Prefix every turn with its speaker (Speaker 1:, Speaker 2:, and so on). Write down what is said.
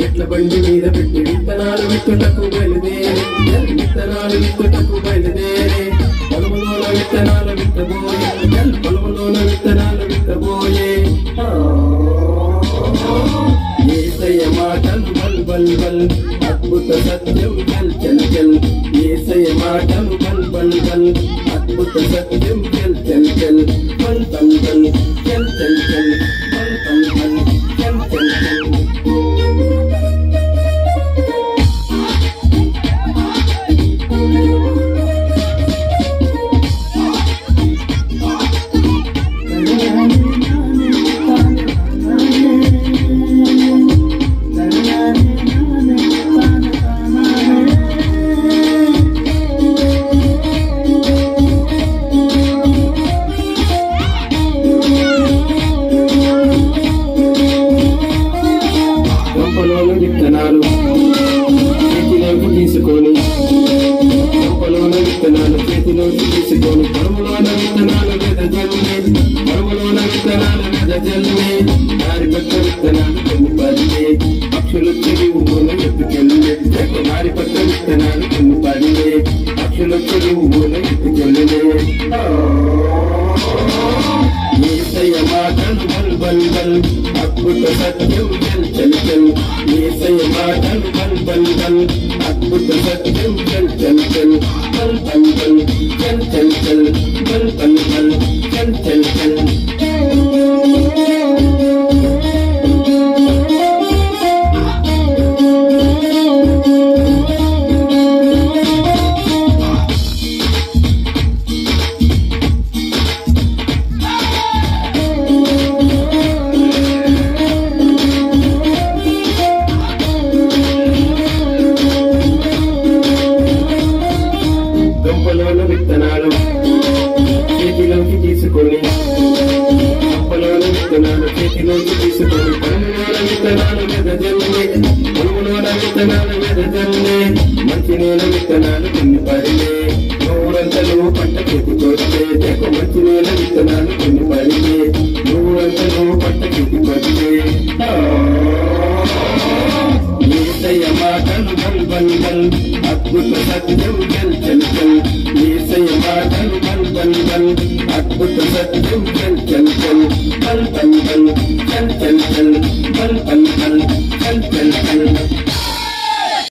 Speaker 1: ఎట్ల బండి మీద పెట్టి విత్తనాలు విత్తుటకు బయలుదేరే విత్తనాలు విత్తుటకు బయలుదేరే పొలములోన విత్తనాలు విత్తబోయే పొలములోన విత్తనాలు విత్తబోయే యేసయ్య మాటలు బల్ బల్ బల్ అద్భుత సత్యం చల్ చల్ చల్ యేసయ్య మాటలు బల్ బల్ బల్ అద్భుత సత్యం చల్ చల్ చల్ బల్ బల్ బల్ చల్ చల్ చల్ బల్ బల్ బల్ చల్ చల్ చల్ విత్తనాలు చేతిలోకి తీసుకొని గొప్పలోన విత్తనాలు చేతిలోకి తీసుకొని పొలములోన విత్తనాలు వెదజల్లే పొలములోన విత్తనాలు వెదజల్లే దారి పక్క విత్తనాలు కొన్ని పడిలే పక్షులు చెరువును ఎత్తుకెళ్ళే దారి పక్క విత్తనాలు కొన్ని పడిలే పక్షులు చెరువును ఎత్తుకెళ్ళలే యేసయ్య మాటలు బల్ బల్ బల్ అద్భుత సత్యం చల్ చల్ చల్ యేసయ్య మాటలు బల్ బల్ బల్ అద్భుత సత్యం చల్ చల్ చల్ బల్ బల్ బల్ చల్ చల్ చల్ బల్ బల్ బల్ చల్ చల్ చల్ గొప్పలోన విత్తనాలు చేతిలోకి తీసుకొని గొప్పలోన విత్తనాలు చేతిలోకి తీసుకొని పొలములోన విత్తనాలు వెదజల్లే పొలములోన విత్తనాలు వెదజల్లే మంచి నేల విత్తనాలు కొన్ని పడిలే నూరంతలు పంట చేతికొస్తే దేకు మంచి నేల విత్తనాలు కొన్ని పడిలే నూరంతలు పంట చేతికొస్తే యేసయ్య మాటలు బల్ బల్ బల్ అద్భుత సత్యం చల్ చల్ చల్ యేసయ్య మాటలు బల్ బల్ బల్ అద్భుత సత్యం చల్ చల్ చల్ బల్ బల్ బల్ చల్ చల్ చల్ బల్ బల్ బల్ చల్ చల్ చల్